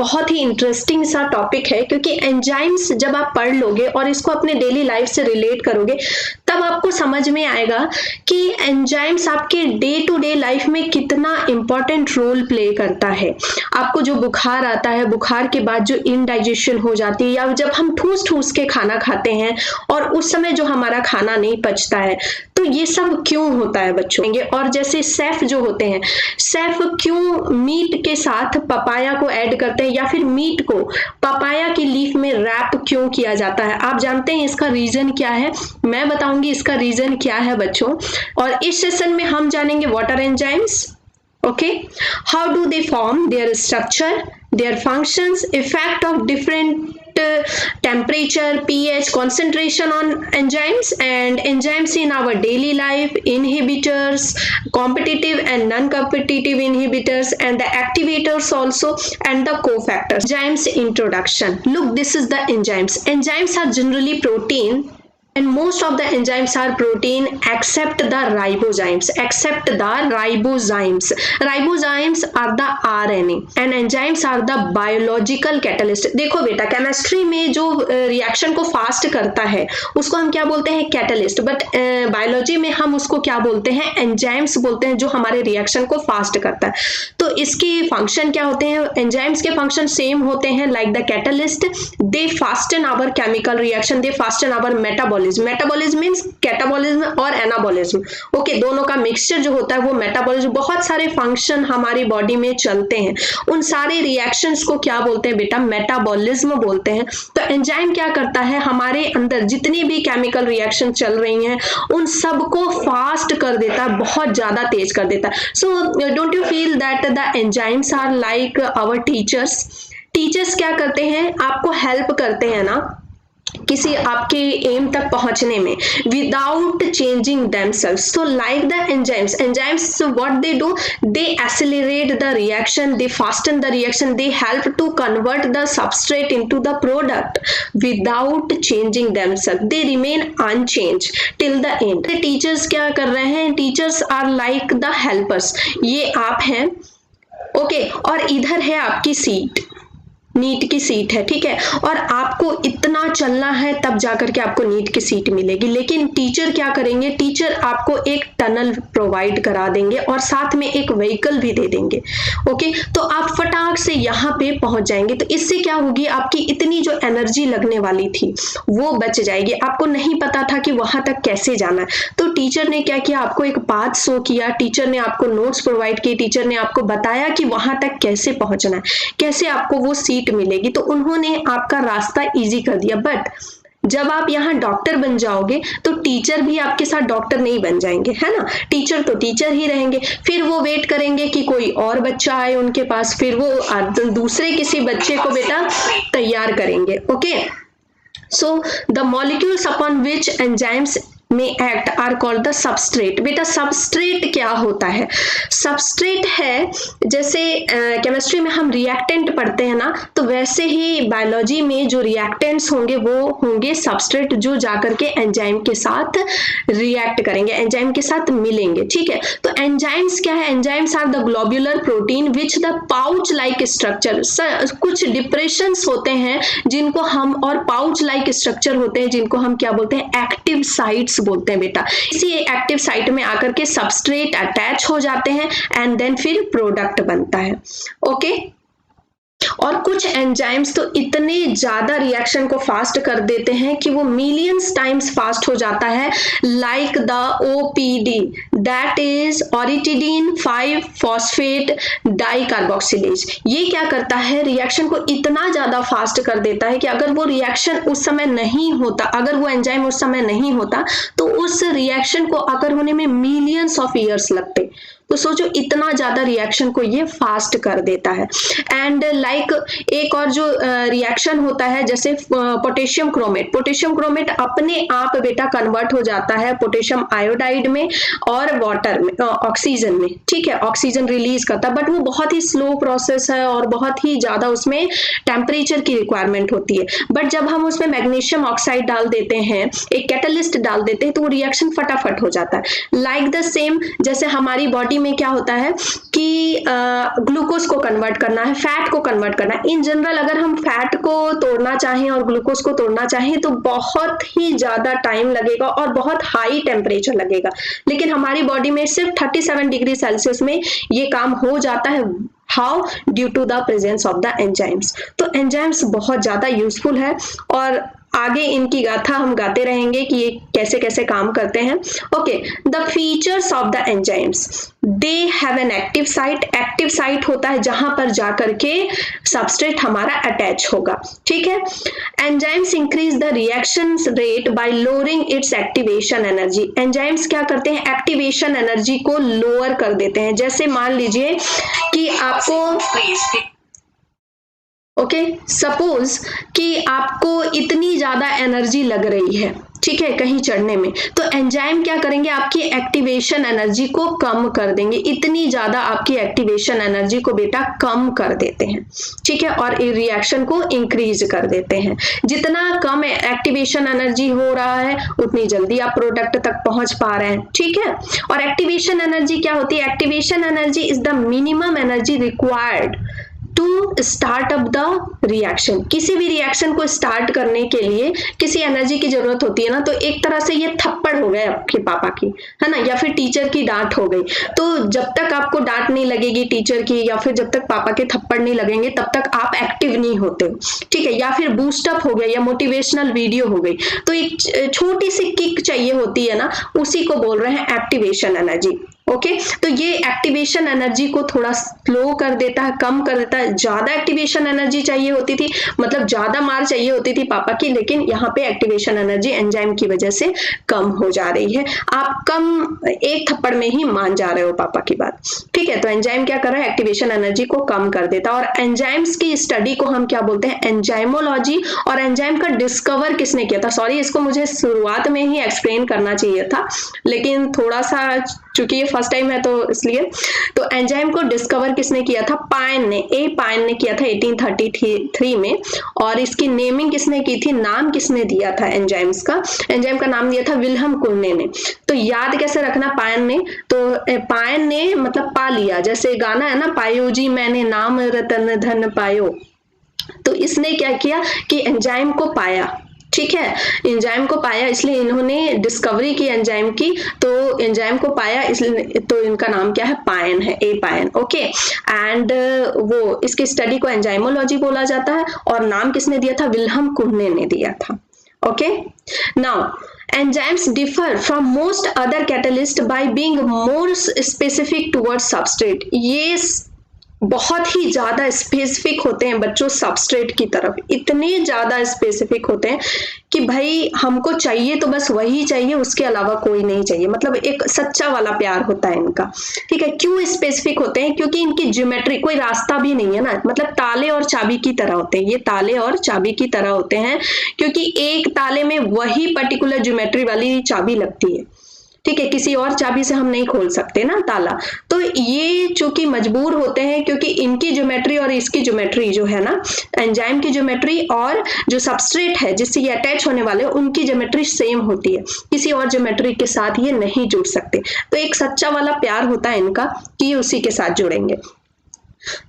बहुत ही इंटरेस्टिंग सा टॉपिक है, क्योंकि एंजाइम्स जब आप पढ़ लोगे और इसको अपने डेली लाइफ से रिलेट करोगे तब आपको समझ में आएगा कि एंजाइम्स आपके डे टू डे लाइफ में कितना इंपॉर्टेंट रोल प्ले करता है। आपको जो बुखार आता है, बुखार के बाद जो इनडाइजेशन हो जाती है, या जब हम ठूस ठूस के खाना खाते हैं और उस समय जो हमारा खाना नहीं पचता है, तो ये सब क्यों होता है बच्चों। और जैसे सेफ जो होते हैं, सेफ क्यों मीट के साथ पपाया को ऐड करते हैं, या फिर मीट को पपाया की लीफ में रैप क्यों किया जाता है, आप जानते हैं इसका रीजन क्या है? मैं बताऊंगी इसका रीजन क्या है बच्चों। और इस सेशन में हम जानेंगे what are enzymes, okay, how do they form, their structure, their functions, effect of different temperature, pH, concentration on enzymes, and enzymes in our daily life, inhibitors, competitive and non-competitive inhibitors, and the activators also, and the cofactors. Enzymes introduction. Look, this is the enzymes. Enzymes are generally protein, and most of the enzymes are protein except the ribozymes. Except the ribozymes. Ribozymes are the RNA, and enzymes are the biological catalyst. देखो बेटा, chemistry में जो reaction को fast करता है उसको हम क्या बोलते हैं? कैटलिस्ट। बट बायोलॉजी में हम उसको क्या बोलते हैं? एंजाइम्स बोलते हैं, जो हमारे रिएक्शन को फास्ट करता है। तो इसके फंक्शन क्या होते हैं? एंजाइम्स के फंक्शन सेम होते हैं like the catalyst. They fasten our chemical reaction, they fasten our metabolism. Metabolism means catabolism और एनाबॉलिज्म। ओके, दोनों का मिक्सचर जो होता है वो मेटाबॉलिज्म। बहुत सारे फंक्शन हमारी बॉडी में चलते हैं, उन सारे रिएक्शंस को क्या बोलते हैं बेटा? मेटाबॉलिज्म बोलते हैं। तो एंजाइम क्या करता है? हमारे अंदर जितनी भी केमिकल रिएक्शन चल रही हैं उन सबको फास्ट कर देता है, बहुत ज्यादा तेज कर देता है। So don't you feel that the enzymes are like our teachers? Teachers क्या करते हैं? आपको हेल्प करते हैं ना किसी आपके एम तक पहुंचने में, without changing themselves. So like the enzymes, so what they do, they accelerate the reaction, they fasten the reaction, they help to convert the substrate into the product without changing themselves. They remain unchanged till the end. The teachers क्या कर रहे हैं? Teachers are like the helpers. ये आप हैं, okay, और इधर है आपकी सीट, नीट की सीट है, ठीक है, और आपको इतना चलना है तब जाकर के आपको नीट की सीट मिलेगी। लेकिन टीचर क्या करेंगे? टीचर आपको एक टनल प्रोवाइड करा देंगे और साथ में एक व्हीकल भी दे देंगे। ओके, तो आप फटाक से यहाँ पे पहुंच जाएंगे। तो इससे क्या होगी? आपकी इतनी जो एनर्जी लगने वाली थी वो बच जाएगी। आपको नहीं पता था कि वहां तक कैसे जाना है, तो टीचर ने क्या किया? आपको एक पाथ शो किया, टीचर ने आपको नोट्स प्रोवाइड किए, टीचर ने आपको बताया कि वहां तक कैसे पहुंचना है, कैसे आपको वो सीट मिलेगी। तो उन्होंने आपका रास्ता इजी कर दिया। बट जब आप यहाँ डॉक्टर बन जाओगे तो टीचर भी आपके साथ डॉक्टर नहीं बन जाएंगे, है ना? टीचर तो टीचर ही रहेंगे। फिर वो वेट करेंगे कि कोई और बच्चा आए उनके पास, फिर वो दूसरे किसी बच्चे को बेटा तैयार करेंगे। Okay, so the molecules upon which enzymes में act are called the substrate. बेटा सबस्ट्रेट क्या होता है? सबस्ट्रेट है, जैसे केमिस्ट्री में हम रिएक्टेंट पढ़ते हैं ना, तो वैसे ही बायोलॉजी में जो रिएक्टेंट्स होंगे वो होंगे सबस्ट्रेट, जो जाकर के एंजाइम के साथ रिएक्ट करेंगे, एंजाइम के साथ मिलेंगे, ठीक है। तो एंजाइम्स क्या है? Enzymes are the globular protein which the pouch like structure. कुछ डिप्रेशंस होते हैं जिनको हम, और पाउच लाइक स्ट्रक्चर होते हैं जिनको हम क्या बोलते हैं? एक्टिव साइट्स बोलते हैं बेटा। इसी एक्टिव साइट में आकर के सबस्ट्रेट अटैच हो जाते हैं एंड देन फिर प्रोडक्ट बनता है। ओके, और कुछ एंजाइम्स तो इतने ज्यादा रिएक्शन को फास्ट कर देते हैं कि वो मिलियंस टाइम्स फास्ट हो जाता है, like the OPD, that is orotidine 5 phosphate decarboxylase. ये क्या करता है? रिएक्शन को इतना ज्यादा फास्ट कर देता है कि अगर वो रिएक्शन उस समय नहीं होता, अगर वो एंजाइम उस समय नहीं होता, तो उस रिएक्शन को अगर होने में मिलियंस ऑफ ईयर्स लगते। तो सोचो इतना ज्यादा रिएक्शन को ये फास्ट कर देता है। एंड लाइक एक और जो रिएक्शन होता है जैसे पोटेशियम क्रोमेट। पोटेशियम क्रोमेट अपने आप बेटा कन्वर्ट हो जाता है पोटेशियम आयोडाइड में और वाटर में, ऑक्सीजन में, ठीक है, ऑक्सीजन रिलीज करता है, बट वो बहुत ही स्लो प्रोसेस है और बहुत ही ज्यादा उसमें टेम्परेचर की रिक्वायरमेंट होती है। बट जब हम उसमें मैग्नीशियम ऑक्साइड डाल देते हैं, एक कैटलिस्ट डाल देते हैं, तो वो रिएक्शन फटाफट हो जाता है। लाइक द सेम जैसे हमारी बॉडी में क्या होता है कि ग्लूकोज को कन्वर्ट करना है, फैट को कन्वर्ट करना है। इन जनरल अगर हम फैट को तोड़ना चाहें और ग्लूकोज को तोड़ना चाहें तो बहुत ही ज्यादा टाइम लगेगा और बहुत हाई टेम्परेचर लगेगा, लेकिन हमारी बॉडी में सिर्फ 37 डिग्री सेल्सियस में ये काम हो जाता है। How? Due to the presence of the enzymes. तो एंजाइम्स बहुत ज्यादा यूजफुल है और आगे इनकी गाथा हम गाते रहेंगे कि ये कैसे कैसे काम करते हैं। Okay, the features of the enzymes, they have an active site. Active site होता है जहां पर जाकर के सबस्ट्रेट हमारा अटैच होगा, ठीक है। Enzymes increase the reaction rate by lowering it's activation energy. Enzymes क्या करते हैं? एक्टिवेशन एनर्जी को लोअर कर देते हैं। जैसे मान लीजिए कि आपको सपोज कि आपको इतनी ज्यादा एनर्जी लग रही है, ठीक है, कहीं चढ़ने में, तो एंजाइम क्या करेंगे? आपकी एक्टिवेशन एनर्जी को कम कर देंगे। इतनी ज्यादा आपकी एक्टिवेशन एनर्जी को बेटा कम कर देते हैं, ठीक है, और रिएक्शन को इंक्रीज कर देते हैं। जितना कम एक्टिवेशन एनर्जी हो रहा है उतनी जल्दी आप प्रोडक्ट तक पहुंच पा रहे हैं, ठीक है। और एक्टिवेशन एनर्जी क्या होती है? Activation energy is the minimum energy required to start up the reaction. किसी भी रिएक्शन को स्टार्ट करने के लिए किसी एनर्जी की जरूरत होती है ना, तो एक तरह से ये थप्पड़ हो गए आपके पापा की, है ना, या फिर टीचर की डांट हो गई। तो जब तक आपको डांट नहीं लगेगी टीचर की या फिर जब तक पापा के थप्पड़ नहीं लगेंगे तब तक आप एक्टिव नहीं होते, ठीक है। या फिर बूस्टअप हो गया या मोटिवेशनल वीडियो हो गई, तो एक छोटी सी किक चाहिए होती है ना, उसी को बोल रहे हैं एक्टिवेशन एनर्जी। ओके, तो ये एक्टिवेशन एनर्जी को थोड़ा स्लो कर देता है, कम कर देता है। ज्यादा एक्टिवेशन एनर्जी चाहिए होती थी, मतलब ज्यादा मार चाहिए होती थी पापा की, लेकिन यहाँ पे एक्टिवेशन एनर्जी एंजाइम की वजह से कम हो जा रही है। आप कम एक थप्पड़ में ही मान जा रहे हो पापा की बात, ठीक है। तो एंजाइम क्या कर रहा है? एक्टिवेशन एनर्जी को कम कर देता है। और एंजाइम्स की स्टडी को हम क्या बोलते हैं? एंजाइमोलॉजी। और एंजाइम का डिस्कवर किसने किया था? सॉरी, इसको मुझे शुरुआत में ही एक्सप्लेन करना चाहिए था, लेकिन थोड़ा सा चूंकि ये फर्स्ट टाइम है तो इसलिए। तो एंजाइम को डिस्कवर किसने किया था? पाइन ने, पाइन ने किया था 1833 में। और इसकी नेमिंग किसने की थी? नाम किसने दिया था एंजाइम्स का? एंजाइम का नाम दिया था विल्हम कुर्ने ने। तो याद कैसे रखना पाइन ने? तो पाइन ने मतलब पा लिया, जैसे गाना है ना, पायो जी मैंने नाम रतन धन पायो। तो इसने क्या किया कि एंजाइम को पाया, ठीक है, एंजाइम को पाया, इसलिए इन्होंने डिस्कवरी की एंजाइम की। तो एंजाइम को पाया इसलिए, तो इनका नाम क्या है? पाइन है, पाइन। ओके, एंड वो इसकी स्टडी को एंजाइमोलॉजी बोला जाता है। और नाम किसने दिया था? विल्हम कुर्ने ने दिया था। Okay, now enzymes differ from most other catalysts by being more specific towards substrate। ये बहुत ही ज्यादा स्पेसिफिक होते हैं बच्चों सबस्ट्रेट की तरफ, इतने ज्यादा स्पेसिफिक होते हैं कि भाई हमको चाहिए तो बस वही चाहिए, उसके अलावा कोई नहीं चाहिए। मतलब एक सच्चा वाला प्यार होता है इनका, ठीक है। क्यों स्पेसिफिक होते हैं? क्योंकि इनकी ज्योमेट्री कोई रास्ता भी नहीं है ना, मतलब ताले और चाबी की तरह होते हैं। ये ताले और चाबी की तरह होते हैं क्योंकि एक ताले में वही पर्टिकुलर ज्योमेट्री वाली चाबी लगती है, ठीक है, किसी और चाबी से हम नहीं खोल सकते ना ताला। तो ये चूंकि मजबूर होते हैं क्योंकि इनकी ज्योमेट्री और इसकी ज्योमेट्री जो है ना, एंजाइम की ज्योमेट्री और जो सबस्ट्रेट है जिससे ये अटैच होने वाले उनकी ज्योमेट्री सेम होती है, किसी और ज्योमेट्री के साथ ये नहीं जुड़ सकते। तो एक सच्चा वाला प्यार होता है इनका कि ये उसी के साथ जुड़ेंगे।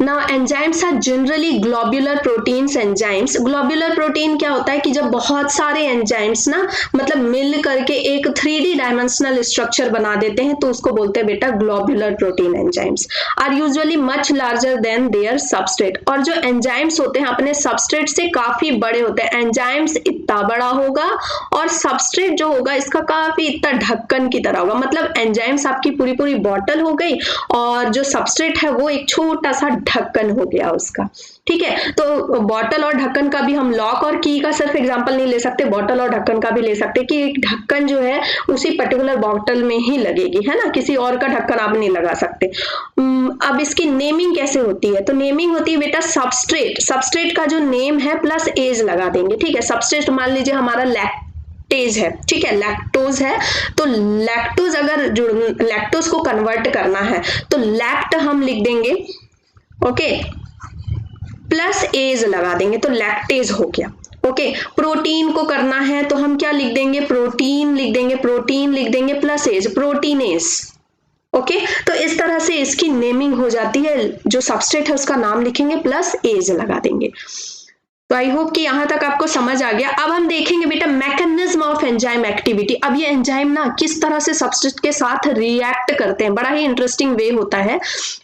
Now enzymes are generally globular proteins enzymes। globular protein क्या होता है कि जब बहुत सारे enzymes ना मतलब मिल करके एक 3D डायमेंशनल स्ट्रक्चर बना देते हैं तो उसको बोलते हैं बेटा globular protein enzymes। are usually much larger than their substrate। और जो enzymes होते हैं अपने substrate से काफी बड़े होते हैं। enzymes इतना बड़ा होगा और substrate जो होगा इसका काफी इतना ढक्कन की तरह होगा। मतलब enzymes आपकी पूरी पूरी बॉटल हो गई और जो substrate है वो एक छोटा ढक्कन हो गया उसका, ठीक है। तो बॉटल और ढक्कन का भी हम लॉक और की का सिर्फ एग्जांपल नहीं ले सकते, बॉटल और ढक्कन का भी ले सकते कि एक ढक्कन जो है उसी पर्टिकुलर बॉटल में ही लगेगी, है ना, किसी और का ढक्कन आप नहीं लगा सकते। अब इसकी नेमिंग कैसे होती है? तो नेमिंग होती है बेटा सबस्ट्रेट का जो नेम है प्लस एज लगा देंगे, ठीक है। सबस्ट्रेट मान लीजिए हमारा लैक्टेज है, ठीक है, लैक्टोज है, तो लैक्टोज अगर लैक्टोज को कन्वर्ट करना है तो लैक्ट हम लिख देंगे, ओके, प्लस एज लगा देंगे तो लैक्टेज हो गया। ओके, प्रोटीन को करना है तो हम क्या लिख देंगे? प्रोटीन लिख देंगे, प्रोटीन लिख देंगे प्लस एज, प्रोटीनेस, ओके तो इस तरह से इसकी नेमिंग हो जाती है, जो सबस्ट्रेट है उसका नाम लिखेंगे प्लस एज लगा देंगे। तो आई होप कि यहां तक आपको समझ आ गया। अब हम देखेंगे बेटा मैकेनिज्म ऑफ एंजाइम एक्टिविटी। अब ये एंजाइम ना किस तरह से सबस्ट्रेट के साथ रिएक्ट करते हैं, बड़ा ही इंटरेस्टिंग वे होता है।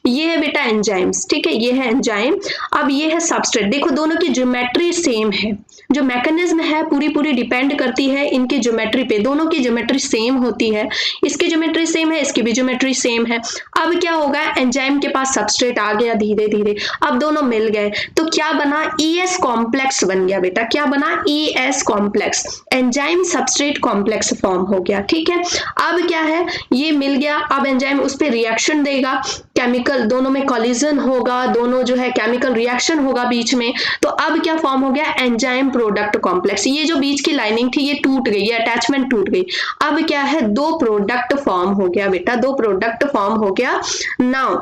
ये है बेटा एंजाइम्स, ठीक है, ये है एंजाइम, अब ये है सबस्ट्रेट। देखो दोनों की ज्योमेट्री सेम है, जो मैकेनिज्म है पूरी डिपेंड करती है इनकी ज्योमेट्री पे, दोनों की ज्योमेट्री सेम होती है, इसकी ज्योमेट्री सेम है, इसकी भी ज्योमेट्री सेम है। अब क्या होगा, एंजाइम के पास सबस्ट्रेट आ गया धीरे धीरे, अब दोनों मिल गए तो क्या बना, ES कॉम्प्लेक्स बन गया बेटा, क्या बना, ES complex, enzyme substrate complex form हो गया, ठीक है। अब क्या है, ये मिल गया, अब एंजाइम उस पर रिएक्शन देगा, केमिकल, दोनों में कोलिजन होगा, दोनों जो है केमिकल रिएक्शन होगा बीच में, तो अब क्या फॉर्म हो गया, एंजाइम प्रोडक्ट कॉम्प्लेक्स। ये जो बीच की लाइनिंग थी ये टूट गई, ये अटैचमेंट टूट गई, अब क्या है, दो प्रोडक्ट फॉर्म हो गया बेटा, दो प्रोडक्ट फॉर्म हो गया। Now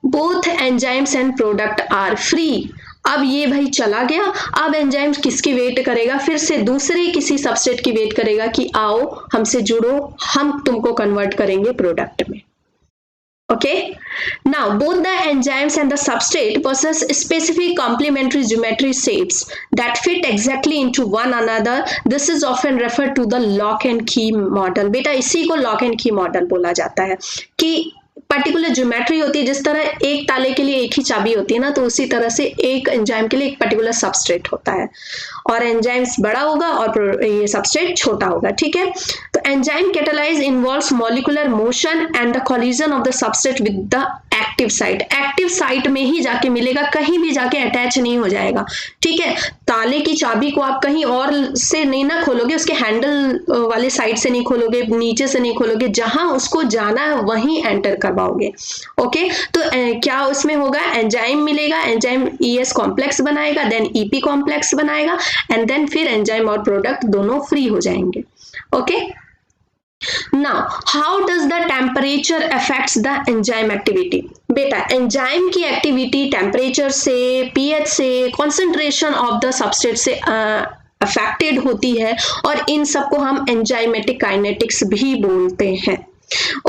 both enzymes and product are free. अब ये भाई चला गया, अब एंजाइम किसकी वेट करेगा, फिर से दूसरे किसी सबस्ट्रेट की वेट करेगा कि आओ हमसे जुड़ो, हम तुमको कन्वर्ट करेंगे प्रोडक्ट में। Okay, now both the enzymes and the substrate possess specific complementary geometry shapes that fit exactly into one another. This is often referred to the lock and key model. बेटा इसी को lock and key model बोला जाता है कि particular geometry होती है, जिस तरह एक ताले के लिए एक ही चाबी होती है ना, तो उसी तरह से एक एंजाइम के लिए एक पर्टिकुलर सबस्ट्रेट होता है, और एंजाइम्स बड़ा होगा और ये सबस्ट्रेट छोटा होगा, ठीक है। तो enzyme catalyse involves molecular motion and the collision of the substrate with the active site. Active site में ही जाके मिलेगा, कहीं भी जाके अटैच नहीं हो जाएगा, ठीक है। ताले की चाबी को आप कहीं और से नहीं ना खोलोगे, उसके हैंडल वाले साइड से नहीं खोलोगे, नीचे से नहीं खोलोगे, जहां उसको जाना है वहीं एंटर करवाओगे। ओके, तो क्या उसमें होगा, एंजाइम मिलेगा, एंजाइम ES कॉम्प्लेक्स बनाएगा, देन EP कॉम्प्लेक्स बनाएगा, एंड देन फिर एंजाइम और प्रोडक्ट दोनों फ्री हो जाएंगे। Okay, Now, how does the temperature affects the enzyme activity? बेटा एंजाइम की एक्टिविटी टेम्परेचर से, pH से, कॉन्सेंट्रेशन ऑफ द सबस्ट्रेट से अफेक्टेड होती है, और इन सबको हम एंजाइमेटिक काइनेटिक्स भी बोलते हैं।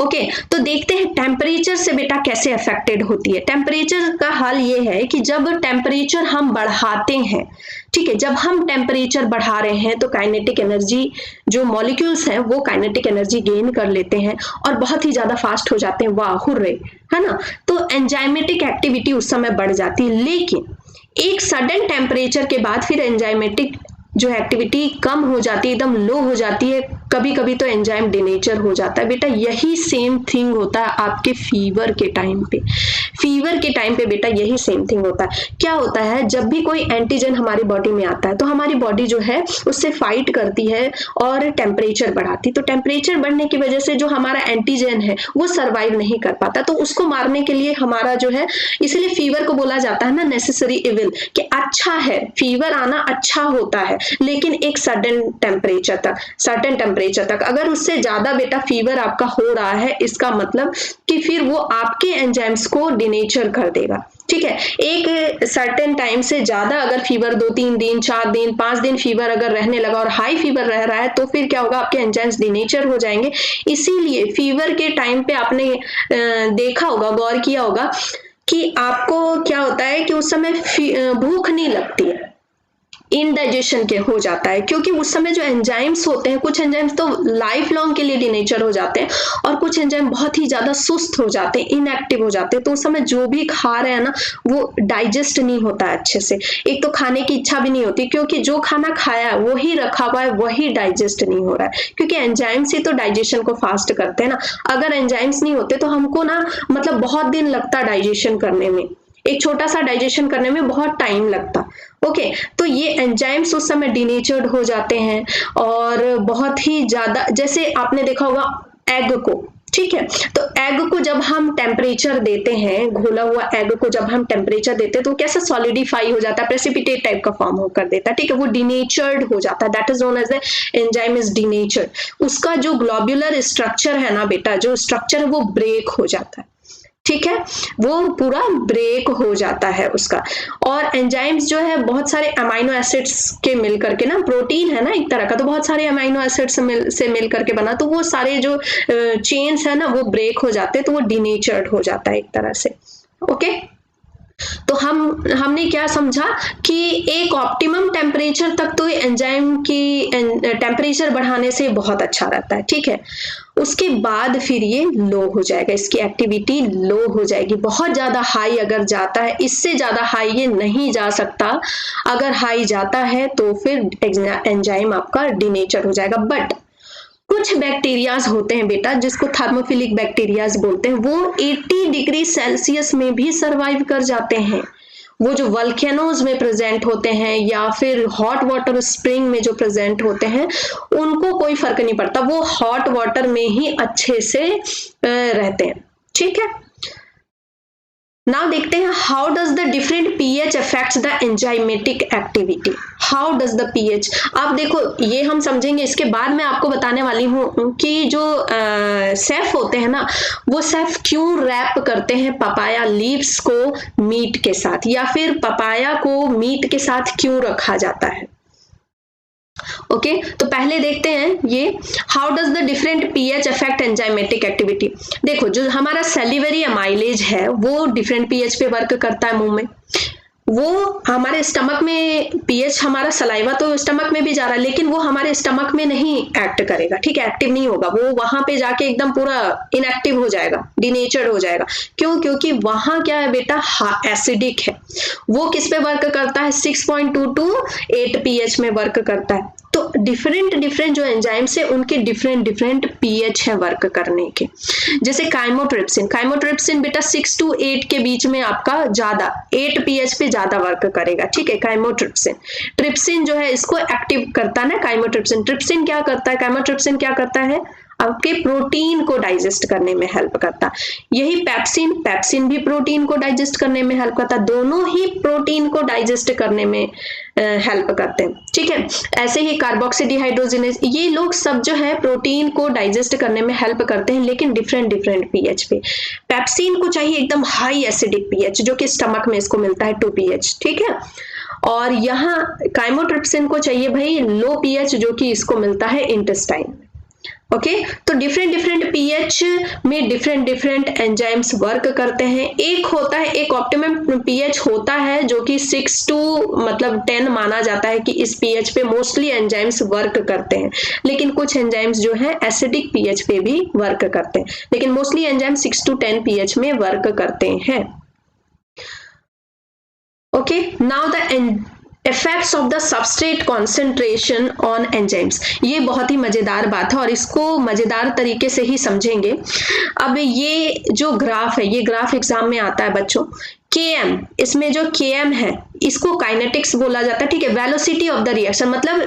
ओके, तो देखते हैं टेम्परेचर से बेटा कैसे अफेक्टेड होती है। टेम्परेचर का हाल ये है कि जब टेम्परेचर हम बढ़ाते हैं, ठीक है, जब हम टेम्परेचर बढ़ा रहे हैं तो काइनेटिक एनर्जी, जो मॉलिक्यूल्स हैं वो काइनेटिक एनर्जी गेन कर लेते हैं और बहुत ही ज्यादा फास्ट हो जाते हैं, वाह हुर्रे, है ना। तो एंजाइमेटिक एक्टिविटी उस समय बढ़ जाती है, लेकिन एक सडन टेम्परेचर के बाद फिर एंजाइमेटिक जो एक्टिविटी कम हो जाती है, एकदम लो हो जाती है, कभी कभी तो एंजाइम डिनेचर हो जाता है। बेटा यही सेम थिंग होता है आपके फीवर के टाइम पे, फीवर के टाइम पे बेटा यही सेम थिंग होता है। क्या होता है, जब भी कोई एंटीजन हमारी बॉडी में आता है तो हमारी बॉडी जो है उससे फाइट करती है और टेम्परेचर बढ़ाती, तो टेम्परेचर बढ़ने की वजह से जो हमारा एंटीजन है वो सर्वाइव नहीं कर पाता, तो उसको मारने के लिए हमारा जो है, इसलिए फीवर को बोला जाता है ना नेसेसरी इविल, कि अच्छा है फीवर आना, अच्छा होता है, लेकिन एक सर्टेन टेम्परेचर तक, अगर उससे ज्यादा बेटा फीवर आपका हो रहा है, इसका मतलब कि फिर वो आपके एंजाइम्स को डिनेचर कर देगा, ठीक है। एक सर्टेन टाइम से ज्यादा अगर फीवर 2-3 दिन, 4 दिन, 5 दिन फीवर अगर रहने लगा और हाई फीवर रह रहा है, तो फिर क्या होगा, आपके एंजाइम्स डिनेचर हो जाएंगे। इसीलिए फीवर के टाइम पे आपने देखा होगा, गौर किया होगा कि आपको क्या होता है कि उस समय भूख नहीं लगती है, इनडाइजेशन के हो जाता है, क्योंकि उस समय जो एंजाइम्स होते हैं, कुछ एंजाइम्स तो लाइफ लॉन्ग के लिए डिनेचर हो जाते हैं और कुछ एंजाइम बहुत ही ज्यादा सुस्त हो जाते हैं, इनएक्टिव हो जाते हैं, तो उस समय जो भी खा रहे हैं ना वो डाइजेस्ट नहीं होता है अच्छे से। एक तो खाने की इच्छा भी नहीं होती, क्योंकि जो खाना खाया है वही रखा हुआ है, वही डाइजेस्ट नहीं हो रहा है, क्योंकि एंजाइम्स ही तो डाइजेशन को फास्ट करते हैं ना। अगर एंजाइम्स नहीं होते तो हमको ना मतलब बहुत दिन लगता डाइजेशन करने में, एक छोटा सा डाइजेशन करने में बहुत टाइम लगता। ओके, तो ये एंजाइम्स उस समय डिनेचर्ड हो जाते हैं और बहुत ही ज्यादा, जैसे आपने देखा होगा एग को, ठीक है, तो एग को जब हम टेम्परेचर देते हैं, घोला हुआ एग को जब हम टेम्परेचर देते हैं तो कैसा सॉलिडिफाई हो जाता है, प्रेसिपिटेट टाइप का फॉर्म होकर देता है, ठीक है, वो डिनेचर्ड हो जाता है, that is known as the enzyme is denatured. उसका जो ग्लोब्यूलर स्ट्रक्चर है ना बेटा, जो स्ट्रक्चर है वो ब्रेक हो जाता है, ठीक है, वो पूरा ब्रेक हो जाता है उसका। और एंजाइम्स जो है बहुत सारे अमाइनो एसिड्स के मिल करके ना, प्रोटीन है ना एक तरह का, तो बहुत सारे अमाइनो एसिड्स से मिल करके बना, तो वो सारे जो चेन्स है ना वो ब्रेक हो जाते हैं, तो वो डिनेचर्ड हो जाता है एक तरह से। ओके, तो हमने क्या समझा कि एक ऑप्टिमम टेम्परेचर तक तो एंजाइम की टेम्परेचर बढ़ाने से बहुत अच्छा रहता है, ठीक है। उसके बाद फिर ये लो हो जाएगा, इसकी एक्टिविटी लो हो जाएगी। बहुत ज्यादा हाई अगर जाता है, इससे ज्यादा हाई ये नहीं जा सकता। अगर हाई जाता है तो फिर एंजाइम आपका डिनेचर हो जाएगा। बट कुछ बैक्टीरियाज होते हैं बेटा, जिसको थर्मोफिलिक बैक्टीरियाज बोलते हैं, वो 80 डिग्री सेल्सियस में भी सरवाइव कर जाते हैं। वो जो वल्केनोज में प्रेजेंट होते हैं या फिर हॉट वाटर स्प्रिंग में जो प्रेजेंट होते हैं, उनको कोई फर्क नहीं पड़ता, वो हॉट वाटर में ही अच्छे से रहते हैं, ठीक है। नाउ देखते हैं how does the different pH affects the enzymatic activity. How does the pH, आप देखो ये हम समझेंगे, इसके बाद मैं आपको बताने वाली हूँ कि जो सेफ होते हैं ना, वो सेफ क्यों रैप करते हैं पपाया लीव्स को मीट के साथ, या फिर पपाया को मीट के साथ क्यों रखा जाता है। ओके, तो पहले देखते हैं ये how does the different pH affect enzymatic activity. देखो जो हमारा सेलिवरी अमाइलेज है वो डिफरेंट पीएच पे वर्क करता है मुंह में। वो हमारे स्टमक में पीएच, हमारा सलाइवा तो स्टमक में भी जा रहा है, लेकिन वो हमारे स्टमक में नहीं एक्ट करेगा, ठीक है, एक्टिव नहीं होगा, वो वहां पे जाके एकदम पूरा इनएक्टिव हो जाएगा, डिनेचर्ड हो जाएगा। क्यों? क्योंकि वहां क्या है बेटा, एसिडिक है। वो किस पे वर्क करता है, 6.2 to 8 pH में वर्क करता है। तो डिफरेंट जो एंजाइम्स है उनके डिफरेंट पीएच है वर्क करने के। जैसे काइमोट्रिप्सिन बेटा 6 to 8 के बीच में आपका ज्यादा 8 पीएच पे ज्यादा वर्क करेगा, ठीक है। ट्रिप्सिन जो है इसको एक्टिव करता है ना, काइमोट्रिप्सिन काइमोट्रिप्सिन क्या करता है, आपके प्रोटीन को डाइजेस्ट करने में हेल्प करता। यही पेप्सिन भी प्रोटीन को डाइजेस्ट करने में हेल्प करता। दोनों ही प्रोटीन को डाइजेस्ट करने में हेल्प करते हैं, ठीक है। ऐसे ही कार्बोक्सीडिहाइड्रोजिनेज, ये लोग सब जो है प्रोटीन को डाइजेस्ट करने में हेल्प करते हैं, लेकिन डिफरेंट पीएच पे। पेप्सिन को चाहिए एकदम हाई एसिडिक पीएच, जो कि स्टमक में इसको मिलता है 2 pH, ठीक है। और यहाँ काइमोट्रिप्सिन को चाहिए भाई लो पीएच, जो कि इसको मिलता है इंटेस्टाइन। ओके, तो डिफरेंट पीएच में डिफरेंट एंजाइम्स वर्क करते हैं। एक होता है, एक ऑप्टिमम पीएच होता है जो कि 6 to 10 माना जाता है कि इस पीएच पे मोस्टली एंजाइम्स वर्क करते हैं। लेकिन कुछ एंजाइम्स जो है एसिडिक पीएच पे भी वर्क करते हैं, लेकिन मोस्टली एंजाइम 6 to 10 पीएच में वर्क करते हैं। Okay, now the effects of the substrate concentration on enzymes। ये बहुत ही मजेदार बात है और इसको मजेदार तरीके से ही समझेंगे। अब ये जो ग्राफ है, ये ग्राफ एग्जाम में आता है बच्चों, Km, इसमें जो Km है इसको काइनेटिक्स बोला जाता है, ठीक है। वेलोसिटी ऑफ द रिएक्शन, मतलब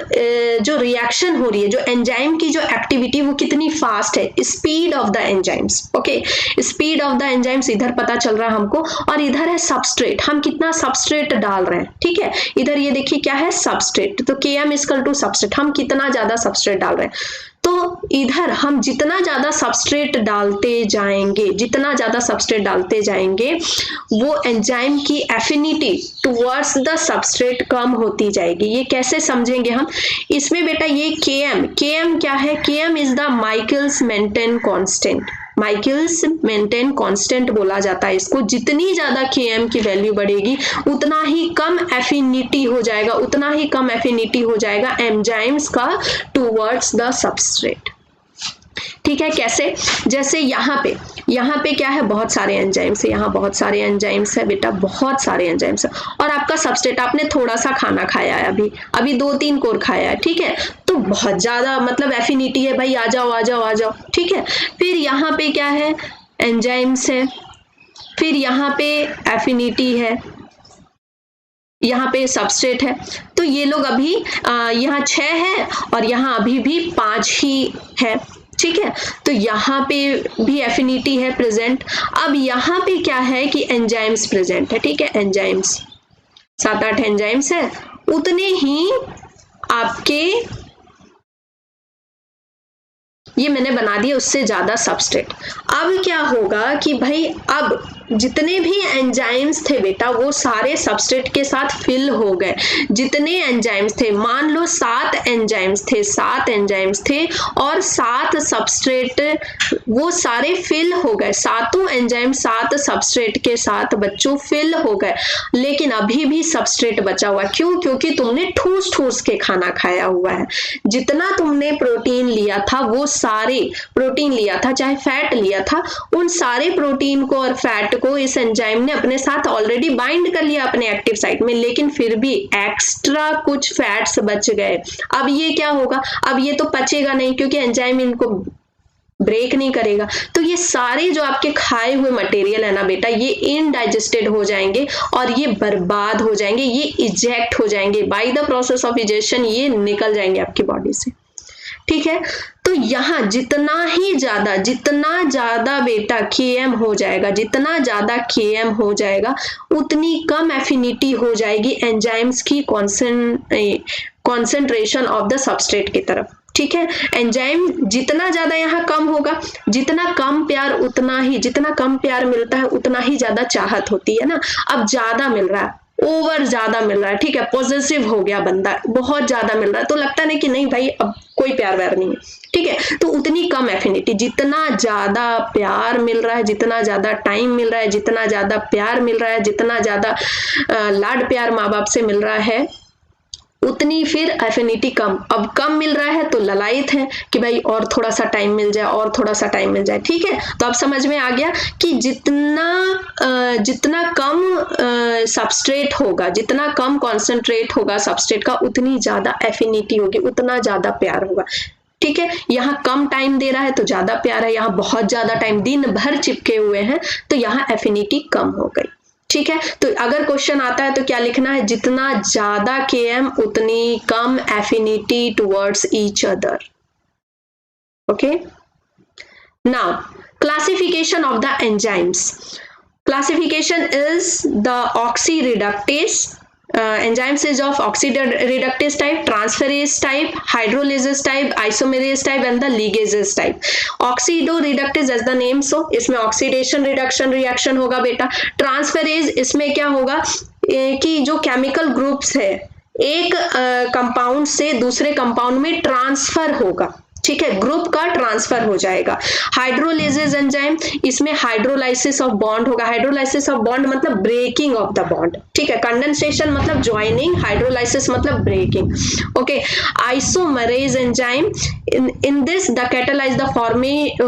जो रिएक्शन हो रही है, जो एंजाइम की जो एक्टिविटी वो कितनी फास्ट है, speed of the enzymes. Okay, speed of the enzymes इधर पता चल रहा है हमको, और इधर है सबस्ट्रेट, हम कितना सबस्ट्रेट डाल रहे हैं, ठीक है। इधर ये देखिए क्या है, सबस्ट्रेट, तो Km इक्वल टू सबस्ट्रेट, हम कितना ज्यादा सबस्ट्रेट डाल रहे हैं। तो इधर हम जितना ज्यादा सबस्ट्रेट डालते जाएंगे वो एंजाइम की एफिनिटी टुवर्ड्स द सबस्ट्रेट कम होती जाएगी। ये कैसे समझेंगे हम, इसमें बेटा ये Km क्या है, Km is the Michaelis Menten constant. Michaelis Menten constant बोला जाता है इसको। जितनी ज्यादा Km की वैल्यू बढ़ेगी उतना ही कम एफिनिटी हो जाएगा एंजाइम्स का टुवर्ड्स द सबस्ट्रेट, ठीक है। कैसे, जैसे यहाँ पे क्या है, बहुत सारे एंजाइम्स है, यहाँ बहुत सारे एंजाइम्स है बेटा, बहुत सारे एंजाइम्स है। और आपका सबस्ट्रेट, आपने थोड़ा सा खाना खाया है, अभी 2-3 कोर खाया है, ठीक है, तो बहुत ज्यादा एफिनिटी है भाई, आ जाओ, ठीक है। फिर यहाँ पे क्या है, एंजाइम्स है, फिर यहाँ पे एफिनिटी है, यहाँ पे सबस्ट्रेट है। तो ये लोग अभी यहाँ 6 है और यहाँ अभी भी 5 ही है, ठीक है। तो यहाँ पे भी एफिनिटी है प्रेजेंट। अब यहाँ पे क्या है कि एंजाइम्स प्रेजेंट है, ठीक है। एंजाइम्स 7-8 एंजाइम्स है, उतने ही आपके ये मैंने बना दिया उससे ज्यादा सबस्ट्रेट। अब क्या होगा कि भाई अब जितने भी एंजाइम्स थे बेटा वो सारे सबस्ट्रेट के साथ फिल हो गए। जितने एंजाइम्स थे, मान लो 7 एंजाइम्स थे और 7 सबस्ट्रेट, वो सारे फिल हो गए। सातों एंजाइम 7 सबस्ट्रेट के साथ बच्चों फिल हो गए, लेकिन अभी भी सबस्ट्रेट बचा हुआ। क्यों? क्योंकि तुमने ठूस ठूस के खाना खाया हुआ है। जितना तुमने प्रोटीन लिया था, वो सारे प्रोटीन लिया था चाहे फैट लिया था, उन सारे प्रोटीन को और फैट को इस एंजाइम ने अपने साथ ऑलरेडी बाइंड कर लिया अपने एक्टिव साइट में, लेकिन फिर भी एक्स्ट्रा कुछ फैट्स बच गए। अब ये क्या होगा? अब ये तो पचेगा नहीं क्योंकि एंजाइम इनको ब्रेक नहीं करेगा। तो ये सारे जो आपके खाए हुए मटेरियल है ना बेटा, ये इनडाइजेस्टेड हो जाएंगे और ये बर्बाद हो जाएंगे, ये इजेक्ट हो जाएंगे। By the process of ejection ये निकल जाएंगे आपकी बॉडी से। ठीक है, तो यहां जितना ज्यादा बेटा KM हो जाएगा, जितना ज्यादा KM हो जाएगा उतनी कम एफिनिटी हो जाएगी एंजाइम्स की कॉन्सेंट्रेशन ऑफ द सबस्ट्रेट की तरफ। ठीक है, एंजाइम जितना ज्यादा यहाँ कम होगा, जितना कम प्यार मिलता है उतना ही ज्यादा चाहत होती है ना। अब ज्यादा मिल रहा है, ओवर ज्यादा मिल रहा है, ठीक है, पॉजिटिव हो गया बंदा, बहुत ज्यादा मिल रहा है, तो लगता नहीं कि नहीं भाई अब कोई प्यार व्यार नहीं है। ठीक है, तो उतनी कम एफिनिटी। जितना ज्यादा प्यार मिल रहा है, जितना ज्यादा टाइम मिल रहा है, जितना ज्यादा प्यार मिल रहा है, जितना ज्यादा लाड प्यार माँ बाप से मिल रहा है, उतनी फिर एफिनिटी कम। अब कम मिल रहा है तो ललायत है कि भाई और थोड़ा सा टाइम मिल जाए, और थोड़ा सा टाइम मिल जाए। ठीक है, तो अब समझ में आ गया कि जितना कम सबस्ट्रेट होगा, जितना कम कॉन्सेंट्रेट होगा सबस्ट्रेट का, उतनी ज्यादा एफिनिटी होगी, उतना ज्यादा प्यार होगा। ठीक है, यहाँ कम टाइम दे रहा है तो ज्यादा प्यार है, यहाँ बहुत ज्यादा टाइम दिन भर चिपके हुए हैं तो यहाँ एफिनिटी कम हो गई। ठीक है, तो अगर क्वेश्चन आता है तो क्या लिखना है? जितना ज्यादा KM उतनी कम affinity towards each other. Okay, now classification of the enzymes. Classification is the oxidoreductase enzymes is of oxidative type, transferase type, hydrolysis type, isomerase type and the ligases type. Oxidoreductase as the name, so इसमें oxidation reduction reaction होगा बेटा। transferase इसमें क्या होगा कि जो chemical groups है एक कंपाउंड से दूसरे कंपाउंड में ट्रांसफर होगा। ठीक है, ग्रुप का ट्रांसफर हो जाएगा। हाइड्रोलिसिस एंजाइम, इसमें हाइड्रोलाइसिस ऑफ बॉन्ड होगा। हाइड्रोलाइसिस ऑफ बॉन्ड मतलब ब्रेकिंग ऑफ द बॉन्ड। ठीक है, कंडेंसेशन मतलब ज्वाइनिंग, हाइड्रोलाइसिस मतलब breaking. Okay, isomerase enzyme, in this the catalyse the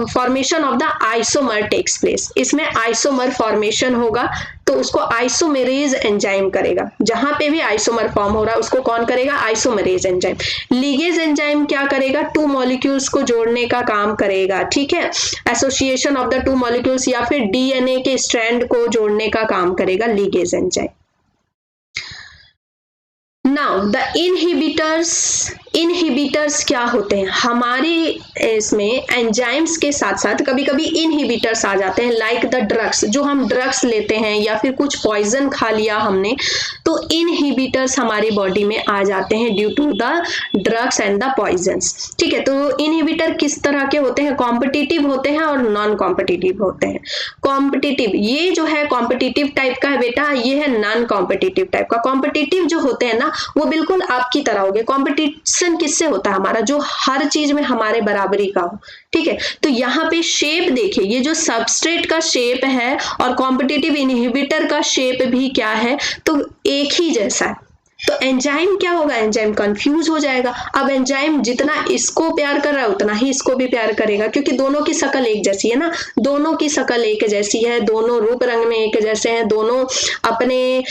formation of the isomer takes place. इसमें आइसोमर फॉर्मेशन होगा तो उसको आइसोमेरेज एंजाइम करेगा। जहां पे भी आइसोमर फॉर्म हो रहा है उसको कौन करेगा? Isomerase enzyme. लिगेज एंजाइम क्या करेगा? 2 मॉलिक्यूल्स को जोड़ने का काम करेगा। ठीक है, एसोसिएशन ऑफ द 2 मॉलिक्यूल्स या फिर DNA के स्ट्रैंड को जोड़ने का काम करेगा ligase enzyme. Now the inhibitors क्या होते हैं? हमारे इसमें एंजाइम्स के साथ साथ कभी कभी इनहिबिटर्स आ जाते हैं, लाइक द ड्रग्स। जो हम ड्रग्स लेते हैं या फिर कुछ पॉइजन खा लिया हमने, तो इनहिबिटर्स हमारी बॉडी में आ जाते हैं due to the drugs and the poisons. ठीक है, तो इनहिबिटर किस तरह के होते हैं? कॉम्पिटिटिव होते हैं और नॉन कॉम्पिटिटिव होते हैं। कॉम्पिटिटिव, ये जो है कॉम्पिटिटिव टाइप का है बेटा, ये है नॉन कॉम्पिटिटिव टाइप का। कॉम्पिटिटिव जो होते हैं ना वो बिल्कुल आपकी तरह हो गए। कॉम्पिटिशन किससे होता है? हमारा जो हर चीज में हमारे बराबरी का हो। ठीक है, तो यहाँ पे शेप देखिए, ये जो सबस्ट्रेट का शेप है और कॉम्पिटिटिव इनहिबिटर का शेप भी क्या है? तो एक ही जैसा है। तो एंजाइम क्या होगा? एंजाइम कंफ्यूज हो जाएगा। अब एंजाइम जितना इसको प्यार कर रहा है उतना ही इसको भी प्यार करेगा, क्योंकि दोनों की शक्ल एक जैसी है ना, दोनों की शक्ल एक जैसी है, दोनों रूप रंग में एक जैसे हैं, दोनों अपने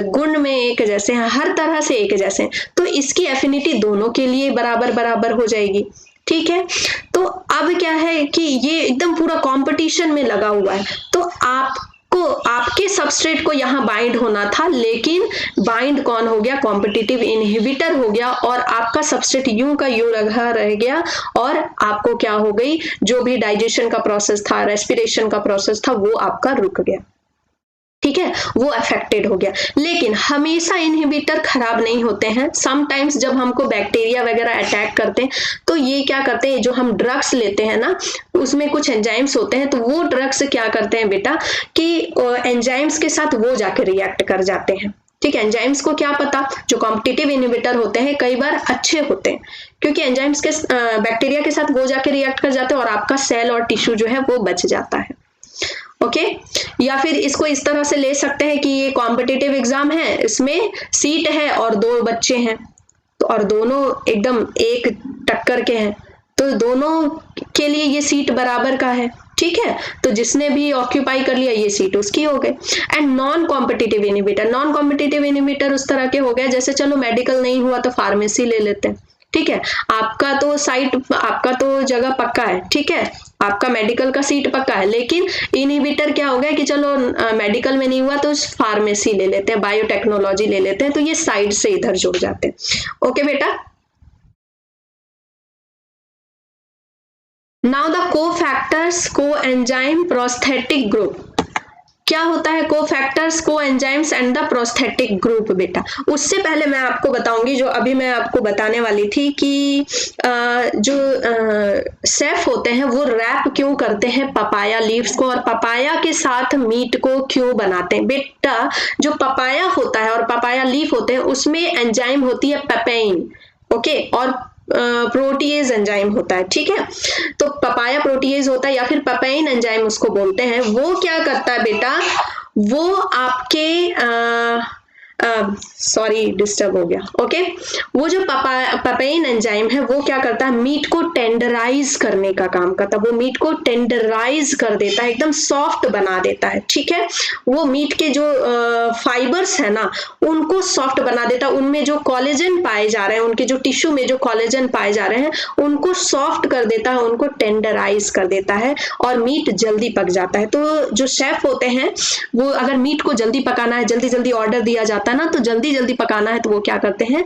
गुण में एक जैसे हैं, हर तरह से एक जैसे हैं, तो इसकी एफिनिटी दोनों के लिए बराबर बराबर हो जाएगी। ठीक है, तो अब क्या है कि ये एकदम पूरा कंपटीशन में लगा हुआ है, तो आपके सबस्ट्रेट को यहाँ बाइंड होना था, लेकिन बाइंड कौन हो गया? कॉम्पिटिटिव इनहिबिटर हो गया, और आपका सबस्ट्रेट यूं का यूं रखा रह गया, और आपको क्या हो गई? जो भी डाइजेशन का प्रोसेस था, रेस्पिरेशन का प्रोसेस था, वो आपका रुक गया। ठीक है, वो अफेक्टेड हो गया। लेकिन हमेशा इनहिबिटर खराब नहीं होते हैं। समटाइम्स जब हमको बैक्टीरिया वगैरह अटैक करते हैं तो ये क्या करते हैं, जो हम ड्रग्स लेते हैं ना उसमें कुछ एंजाइम्स होते हैं, तो वो ड्रग्स क्या करते हैं बेटा कि एंजाइम्स के साथ वो जाके रिएक्ट कर जाते हैं। ठीक है, एंजाइम्स को क्या पता, जो कॉम्पिटिटिव इनहिबिटर होते हैं कई बार अच्छे होते हैं, क्योंकि एंजाइम्स के बैक्टीरिया के साथ वो जाके रिएक्ट कर जाते हैं और आपका सेल और टिश्यू जो है वो बच जाता है। ओके, या फिर इसको इस तरह से ले सकते हैं कि ये कॉम्पिटिटिव एग्जाम है, इसमें सीट है और 2 बच्चे हैं, तो और दोनों एकदम एक टक्कर के हैं, तो दोनों के लिए ये सीट बराबर का है। ठीक है, तो जिसने भी ऑक्यूपाई कर लिया ये सीट उसकी हो गई। And non competitive inhibitor, non competitive inhibitor उस तरह के हो गए जैसे चलो मेडिकल नहीं हुआ तो फार्मेसी ले लेते हैं। ठीक है, आपका तो साइट, आपका तो जगह पक्का है, ठीक है, आपका मेडिकल का सीट पक्का है, लेकिन इनहिबिटर क्या हो गया कि चलो मेडिकल में नहीं हुआ तो फार्मेसी ले लेते हैं, बायोटेक्नोलॉजी ले लेते हैं, तो ये साइड से इधर जुड़ जाते हैं। ओके बेटा, now the cofactors, coenzyme, prosthetic group. क्या होता है cofactors, coenzymes and the prosthetic group बेटा? उससे पहले मैं आपको बताऊंगी, जो अभी मैं आपको बताने वाली थी कि जो शेफ होते हैं वो रैप क्यों करते हैं पपाया लीव्स को और पपाया के साथ मीट को क्यों बनाते हैं बेटा? जो पपाया होता है और पपाया लीफ होते हैं उसमें एंजाइम होती है पेपेइन, ओके, और प्रोटीएज एंजाइम होता है। ठीक है, तो पपाया प्रोटीएज होता है या फिर पेपेइन एंजाइम उसको बोलते हैं। वो क्या करता है बेटा, वो आपके सॉरी डिस्टर्ब हो गया। ओके, वो जो पेपेइन एंजाइम है वो क्या करता है, मीट को टेंडराइज करने का काम करता है। वो मीट को टेंडराइज कर देता है, एकदम सॉफ्ट बना देता है। ठीक है, वो मीट के जो फाइबर्स है ना उनको सॉफ्ट बना देता है, उनमें जो कोलेजन पाए जा रहे हैं, उनके जो टिश्यू में जो कोलेजन पाए जा रहे हैं उनको सॉफ्ट कर देता है, उनको टेंडराइज कर देता है और मीट जल्दी पक जाता है। तो जो शेफ होते हैं वो अगर मीट को जल्दी पकाना है, जल्दी जल्दी ऑर्डर दिया जाता है ना, तो जल्दी जल्दी पकाना है तो वो क्या करते हैं,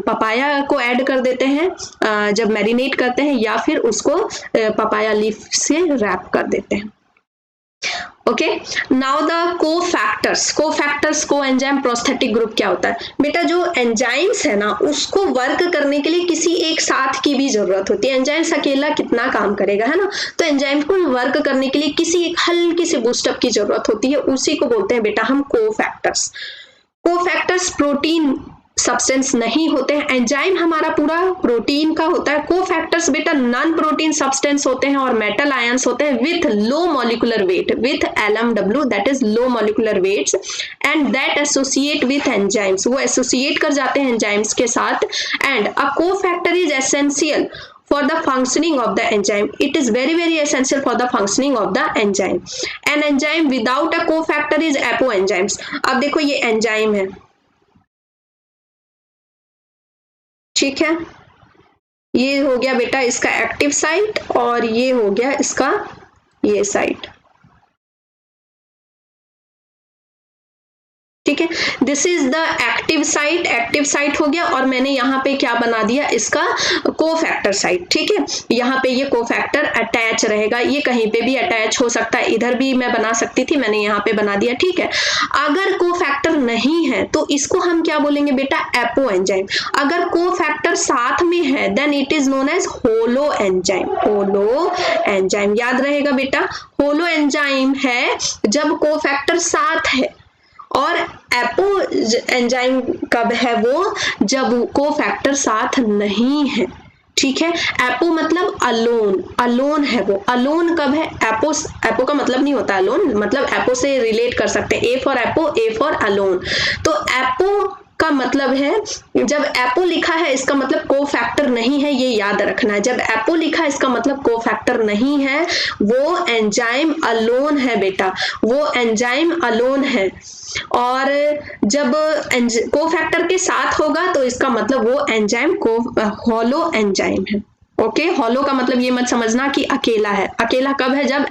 पपाया को ऐड कर देते हैं जब मैरिनेट करते हैं, या फिर उसको पपाया लीफ से रैप कर देते हैं। Okay, now the cofactors, cofactors, coenzyme, prosthetic group क्या होता है बेटा? जो एंजाइम्स है ना उसको वर्क करने के लिए किसी एक साथ की भी जरूरत होती है। एंजाइम्स अकेला कितना काम करेगा, है ना, तो एंजाइम को वर्क करने के लिए किसी एक हल्की सी बूस्टअप की जरूरत होती है, उसी को बोलते हैं बेटा हम कोफैक्टर्स। कोफैक्टर्स प्रोटीन सब्सटेंस नहीं होते हैं, एंजाइम हमारा पूरा प्रोटीन का होता है। कोफैक्टर्स बेटा नॉन प्रोटीन सब्सटेंस होते हैं और मेटल आयंस होते हैं with low molecular weight, with LMW, that is low molecular weights, and that associate with enzymes, वो एसोसिएट कर जाते हैं एंजाइम्स के साथ। And a cofactor is essential for the functioning of the enzyme. It is very very essential for the functioning of the enzyme. An enzyme without a cofactor is apoenzymes. अब देखो ये enzyme है, ठीक है, ये हो गया बेटा इसका एक्टिव साइट और ये हो गया इसका ये साइट। ठीक है, this is the active site, active site हो गया और मैंने यहाँ पे क्या बना दिया, इसका कोफैक्टर साइट। ठीक है, यहाँ पे ये कोफैक्टर अटैच रहेगा, ये कहीं पे भी अटैच हो सकता है, इधर भी मैं बना सकती थी, मैंने यहाँ पे बना दिया। ठीक है, अगर कोफैक्टर नहीं है तो इसको हम क्या बोलेंगे बेटा, एपो एंजाइम। अगर कोफैक्टर साथ में है then it is known as holoenzyme, holoenzyme. याद रहेगा बेटा, होलो एंजाइम है जब कोफैक्टर साथ है, और एपो एंजाइम कब है, वो जब कोफैक्टर साथ नहीं है। ठीक है, एपो मतलब अलोन, अलोन है वो, अलोन कब है, एपो, एपो का मतलब नहीं होता अलोन, मतलब एपो से रिलेट कर सकते हैं, A for apo, A for alone. तो एपो का मतलब है जब एपो लिखा है इसका मतलब कोफैक्टर नहीं है, ये याद रखना है। जब एपो लिखा है इसका मतलब कोफैक्टर नहीं है, वो एंजाइम अलोन है बेटा, वो एंजाइम अलोन है। और जब कोफैक्टर के साथ होगा तो इसका मतलब वो एंजाइम को होलो एंजाइम है। ओके, होलो का मतलब ये मत समझना कि अकेला है, अकेला कब है, जब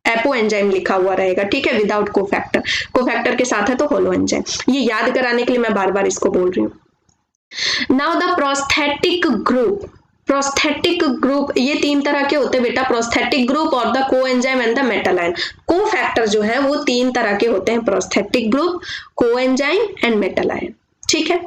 एपो एंजाइम लिखा हुआ रहेगा। ठीक है, विदाउट कोफैक्टर, कोफैक्टर के साथ है तो होलो एंजाइम। ये याद कराने के लिए मैं बार बार इसको बोल रही हूँ। Now the prosthetic group, prosthetic group, ये 3 तरह के होते हैं बेटा, प्रोस्थेटिक ग्रुप और the coenzyme and the metal ion. Cofactor जो है वो 3 तरह के होते हैं, prosthetic group, coenzyme and metal ion. ठीक है।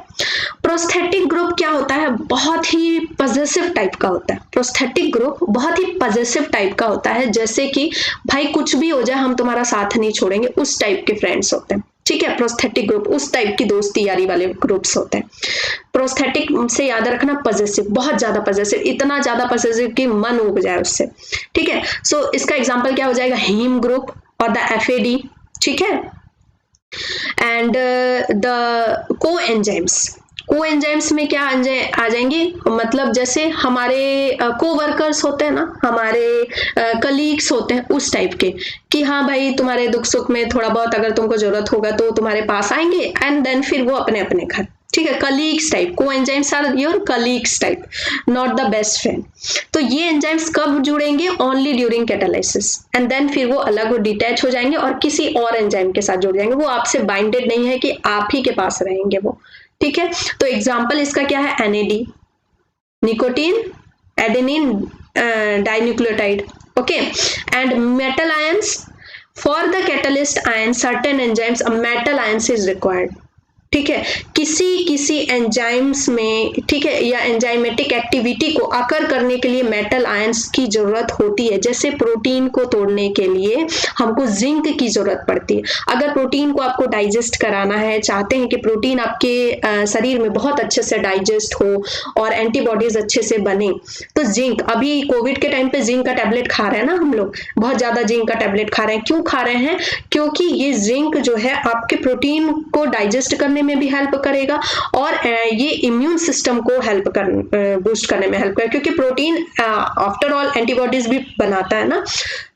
प्रोस्थेटिक ग्रुप क्या होता है, बहुत ही पॉजिटिव टाइप का होता है। प्रोस्थेटिक ग्रुप बहुत ही पॉजिटिव टाइप का होता है, जैसे कि भाई कुछ भी हो जाए हम तुम्हारा साथ नहीं छोड़ेंगे, उस टाइप के फ्रेंड्स होते हैं। ठीक है, प्रोस्थेटिक ग्रुप उस टाइप की दोस्ती यारी वाले ग्रुप्स होते हैं। प्रोस्थेटिक से याद रखना पॉजिटिव, बहुत ज्यादा पॉजिटिव, इतना ज्यादा पॉजिटिव कि मन उग जाए उससे। ठीक है, सो इसका एग्जांपल क्या हो जाएगा, हीम ग्रुप और द एफएडी। ठीक है, एंड द कोएंजाइम्स में क्या आ जाएंगे, मतलब जैसे हमारे कोवर्कर्स होते हैं ना, हमारे कलीग्स होते हैं उस टाइप के, कि हाँ भाई तुम्हारे दुख सुख में थोड़ा बहुत अगर तुमको जरूरत होगा तो तुम्हारे पास आएंगे, एंड देन फिर वो अपने अपने घर। ठीक है, colleagues type, coenzymes are your colleagues type, not the best friend. तो ये एंजाइम्स कब जुड़ेंगे, only during catalysis, and then फिर वो अलग डिटैच हो जाएंगे और किसी और एंजाइम के साथ जुड़ जाएंगे। वो आपसे बाइंडेड नहीं है कि आप ही के पास रहेंगे वो। ठीक है, तो एग्जाम्पल इसका क्या है, NAD, nicotine adenine dinucleotide. Okay, and metal ions, for the catalyst ion certain enzymes a metal ions is required. ठीक है, किसी एंजाइम्स में, ठीक है, या एंजाइमेटिक एक्टिविटी को अकर करने के लिए मेटल आयंस की जरूरत होती है। जैसे प्रोटीन को तोड़ने के लिए हमको जिंक की जरूरत पड़ती है। अगर प्रोटीन को आपको डाइजेस्ट कराना है, चाहते हैं कि प्रोटीन आपके शरीर में बहुत अच्छे से डाइजेस्ट हो और एंटीबॉडीज अच्छे से बने, तो जिंक, अभी कोविड के टाइम पे जिंक का टैबलेट खा रहे हैं ना हम लोग, बहुत ज्यादा जिंक का टैबलेट खा रहे हैं। क्यों खा रहे हैं, क्योंकि ये जिंक जो है आपके प्रोटीन को डाइजेस्ट करने में भी हेल्प करेगा और ये इम्यून सिस्टम को बूस्ट करने में हेल्प करेगा, क्योंकि प्रोटीन आफ्टर ऑल एंटीबॉडीज भी बनाता है ना,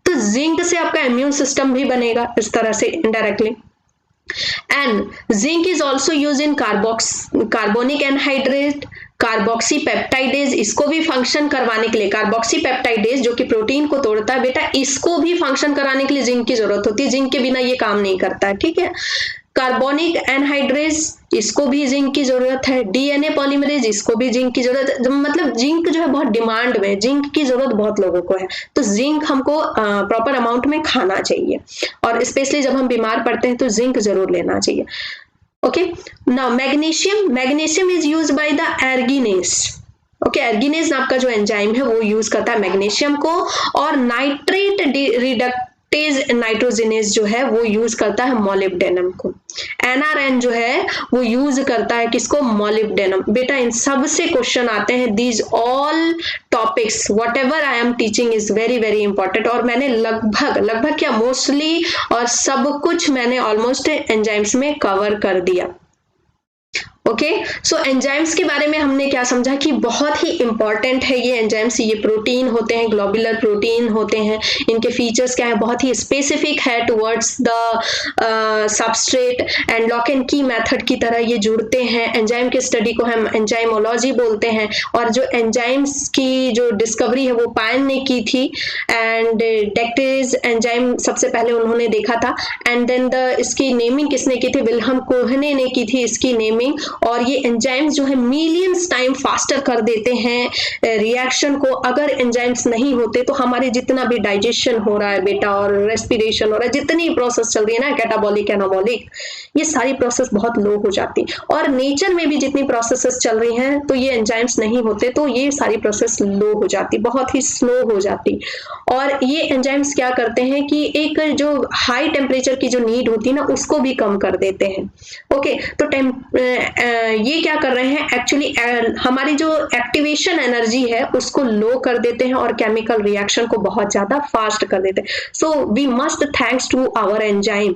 तो जिंक से आपका इम्यून सिस्टम भी बनेगा इस तरह से indirectly. And zinc is also use in carbonic anhydride, carboxy peptidase, इसको भी फंक्शन करवाने के लिए, कार्बोक्सी पेप्टाइडेज जो कि प्रोटीन को तोड़ता है बेटा, इसको भी फंक्शन कराने के लिए जिंक की जरूरत होती है। जिंक के बिना ये काम नहीं करता है। ठीक है, कार्बोनिक एनहाइड्रेज, इसको भी जिंक की जरूरत है। डीएनए पॉलीमरेज, इसको भी जिंक की जरूरत है। मतलब जिंक जो है बहुत डिमांड में, जिंक की जरूरत बहुत लोगों को है, तो जिंक हमको प्रॉपर अमाउंट में खाना चाहिए, और स्पेशली जब हम बीमार पड़ते हैं तो जिंक जरूर लेना चाहिए। Okay, now magnesium is used by the arginase. Okay, arginase नाम का जो एंजाइम है वो यूज करता है मैग्नीशियम को, और नाइट्रेट रिडक्टेज नाइट्रोजिनेज जो है वो यूज करता है मोलिब्डेनम को। एनआरएन जो है वो यूज करता है किसको, मोलिब्डेनम। बेटा इन सब से क्वेश्चन आते हैं। These all topics what ever I am teaching is very very important, और मैंने लगभग क्या मोस्टली और सब कुछ मैंने ऑलमोस्ट एंजाइम्स में कवर कर दिया। ओके, सो एंजाइम्स के बारे में हमने क्या समझा कि बहुत ही इंपॉर्टेंट है ये एंजाइम्स। ये प्रोटीन होते हैं, ग्लोबुलर प्रोटीन होते हैं। इनके फीचर्स क्या है, बहुत ही स्पेसिफिक है towards the substrate, and lock and की मेथड की तरह ये जुड़ते हैं। एंजाइम के स्टडी को हम एंजाइमोलॉजी बोलते हैं, और जो एंजाइम्स की जो डिस्कवरी है वो पायन ने की थी, एंड डेक्टेज एंजाइम सबसे पहले उन्होंने देखा था, एंड देन इसकी नेमिंग किसने की थी, विल्हम कोहने ने की थी इसकी नेमिंग। और ये एंजाइम्स जो है मिलियंस टाइम फास्टर कर देते हैं रिएक्शन को। अगर एंजाइम्स नहीं होते तो हमारे जितना भी डाइजेशन हो रहा है बेटा, और रेस्पिरेशन हो रहा है, जितनी प्रोसेस चल रही है ना, कैटाबॉलिक एनाबॉलिक, ये सारी प्रोसेस बहुत लो हो जाती। और नेचर में भी जितनी प्रोसेसेस चल रही हैं, तो ये एंजाइम्स नहीं होते तो ये सारी प्रोसेस लो हो जाती, बहुत ही स्लो हो जाती। और ये एंजाइम्स क्या करते हैं कि एक जो हाई टेम्परेचर की जो नीड होती है ना, उसको भी कम कर देते हैं। ओके, तो ये क्या कर रहे हैं एक्चुअली, हमारी जो एक्टिवेशन एनर्जी है उसको लो कर देते हैं और केमिकल रिएक्शन को बहुत ज्यादा फास्ट कर देते हैं। So we must thanks to our enzyme,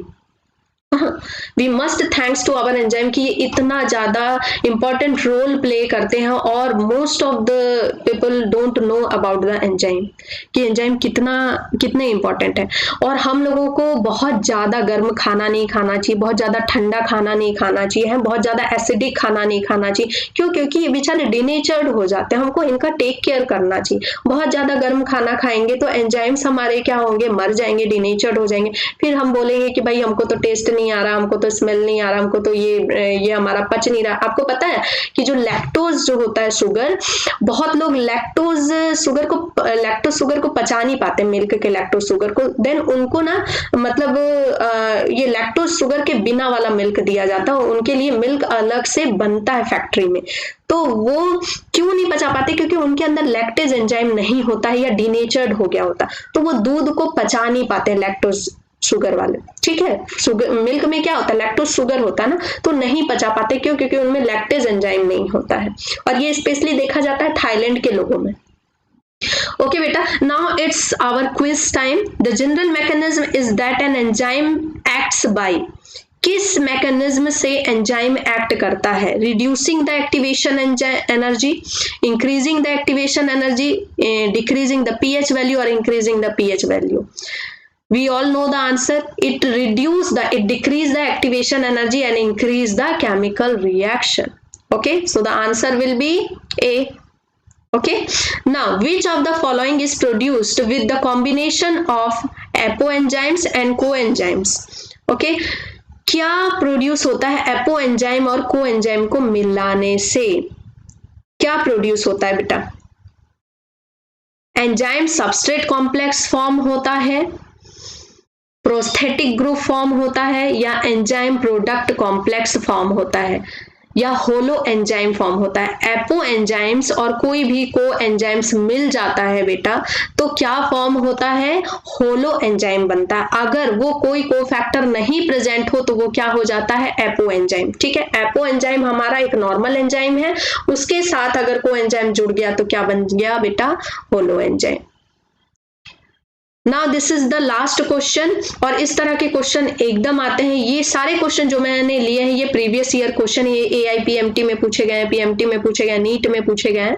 we must thanks to our enzyme कि ये इतना ज्यादा इंपॉर्टेंट रोल प्ले करते हैं, और most of the people don't know about the enzyme कि एंजाइम कितने इंपॉर्टेंट है। और हम लोगों को बहुत ज्यादा गर्म खाना नहीं खाना चाहिए, बहुत ज्यादा ठंडा खाना नहीं खाना चाहिए, बहुत ज्यादा एसिडिक खाना नहीं खाना चाहिए। क्यों, क्योंकि ये बेचारे डिनेचर्ड हो जाते हैं, हमको इनका टेक केयर करना चाहिए। बहुत ज्यादा गर्म खाना खाएंगे तो एंजाइम्स हमारे क्या होंगे, मर जाएंगे, डिनेचर्ड हो जाएंगे। फिर हम बोलेंगे कि भाई हमको तो टेस्ट नहीं नहीं आ रहा, हमको तो स्मेल नहीं आ रहा, हमको तो ये हमारा पच नहीं रहा। आपको पता है कि जो लैक्टोज जो होता है शुगर, बहुत लोग लैक्टोज शुगर को पचा नहीं पाते, मिल्क के लैक्टोज शुगर को, देन उनको ना मतलब ये लैक्टोज शुगर के बिना वाला मिल्क दिया जाता है, उनके लिए मिल्क अलग से बनता है फैक्ट्री में। तो वो क्यों नहीं पचा पाते? क्योंकि उनके अंदर लैक्टेज एंजाइम नहीं होता है या डिनेचर्ड हो गया होता, तो वो दूध को पचा नहीं पाते लैक्टोज शुगर वाले। ठीक है, शुगर मिल्क में क्या होता है, लैक्टोज शुगर होता है ना, तो नहीं पचा पाते। क्यों? क्योंकि उनमें लैक्टेज एंजाइम नहीं होता है, और ये स्पेशली देखा जाता है थाईलैंड के लोगों में। Okay beta, now it's our quiz time. The general mechanism is that an enzyme acts by, किस मैकेनिज्म से एंजाइम एक्ट करता है? Reducing the activation energy, increasing the activation energy, decreasing the pH value और increasing the pH value. We all know the answer. It decrease the activation energy and increase the chemical reaction. Okay, so the answer will be A. Okay, now which of the following is produced with the combination of apoenzymes and coenzymes? Okay, क्या produce होता है apoenzyme और coenzyme को मिलाने से? क्या produce होता है बेटा? एंजाइम सबस्ट्रेट कॉम्प्लेक्स फॉर्म होता है, प्रोस्थेटिक ग्रुप फॉर्म होता है, या एंजाइम प्रोडक्ट कॉम्प्लेक्स फॉर्म होता है, या होलो एंजाइम फॉर्म होता है? एपो एंजाइम्स और कोई भी को एंजाइम्स मिल जाता है बेटा, तो क्या फॉर्म होता है? होलो एंजाइम बनता है। अगर वो कोई को फैक्टर नहीं प्रेजेंट हो तो वो क्या हो जाता है? Apo enzyme. ठीक है, एपो एंजाइम हमारा एक नॉर्मल एंजाइम है, उसके साथ अगर को एंजाइम जुड़ गया तो क्या बन गया बेटा? Holo enzyme. Now this is the last question, और इस तरह के क्वेश्चन एकदम आते हैं। ये सारे क्वेश्चन जो मैंने लिए हैं ये प्रीवियस ईयर क्वेश्चन, ये AIPMT में पूछे गए हैं, PMT में पूछे गए, नीट में पूछे गए हैं।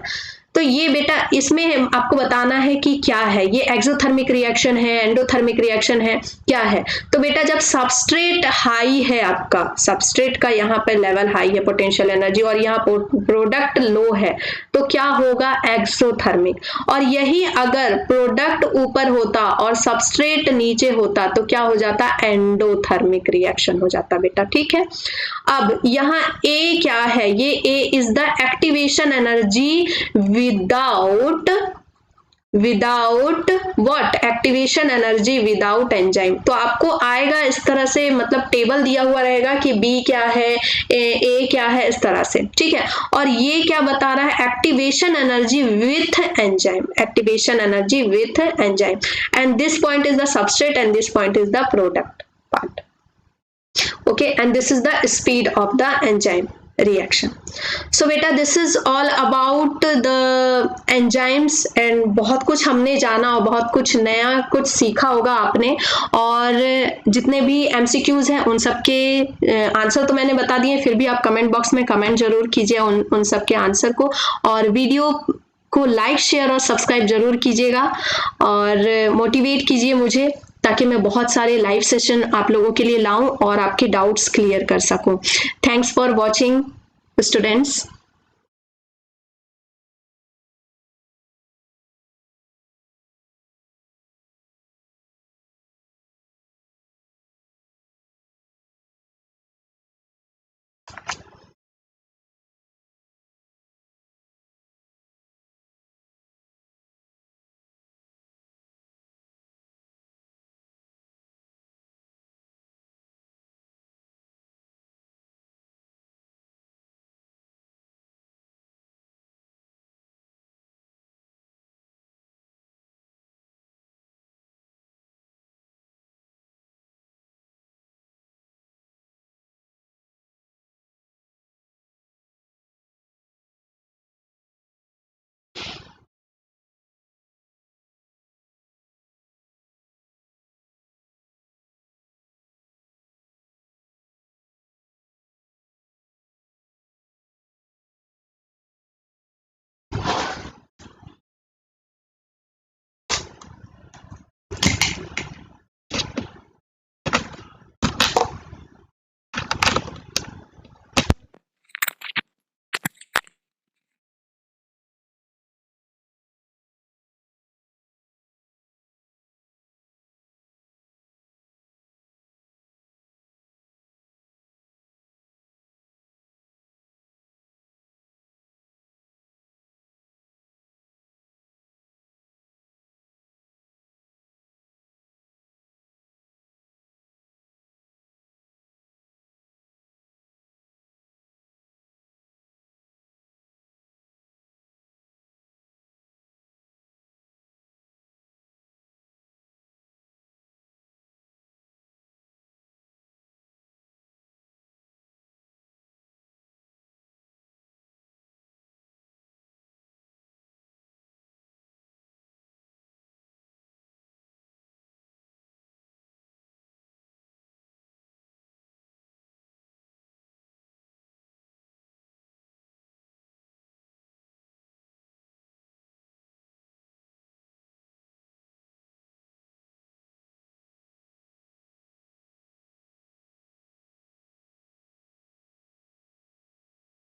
तो ये बेटा इसमें आपको बताना है कि क्या है ये, एक्सोथर्मिक रिएक्शन है, एंडोथर्मिक रिएक्शन है, क्या है? तो बेटा जब सबस्ट्रेट हाई है, आपका सबस्ट्रेट का यहाँ पे लेवल हाई है पोटेंशियल एनर्जी, और यहाँ प्रोडक्ट लो है, तो क्या होगा? एक्सोथर्मिक। और यही अगर प्रोडक्ट ऊपर होता और सबस्ट्रेट नीचे होता तो क्या हो जाता? एंडोथर्मिक रिएक्शन हो जाता बेटा। ठीक है, अब यहाँ A क्या है? ये A is the activation energy without what? Activation energy without enzyme. तो आपको आएगा इस तरह से, मतलब टेबल दिया हुआ रहेगा कि B क्या है, A क्या है, इस तरह से। ठीक है, और ये क्या बता रहा है? Activation energy with enzyme, activation energy with enzyme, and this point is the substrate and this point is the product part. Okay, and this is the speed of the enzyme reaction. So beta this is all about the enzymes, and बहुत कुछ हमने जाना और बहुत कुछ नया कुछ सीखा होगा आपने। और जितने भी MCQs हैं उन सब के आंसर तो मैंने बता दिए, फिर भी आप कमेंट बॉक्स में कमेंट जरूर कीजिए उन सब के आंसर को, और वीडियो को लाइक शेयर और सब्सक्राइब जरूर कीजिएगा, और मोटिवेट कीजिए मुझे, ताकि मैं बहुत सारे लाइव सेशन आप लोगों के लिए लाऊं और आपके डाउट्स क्लियर कर सकूं। Thanks for watching students.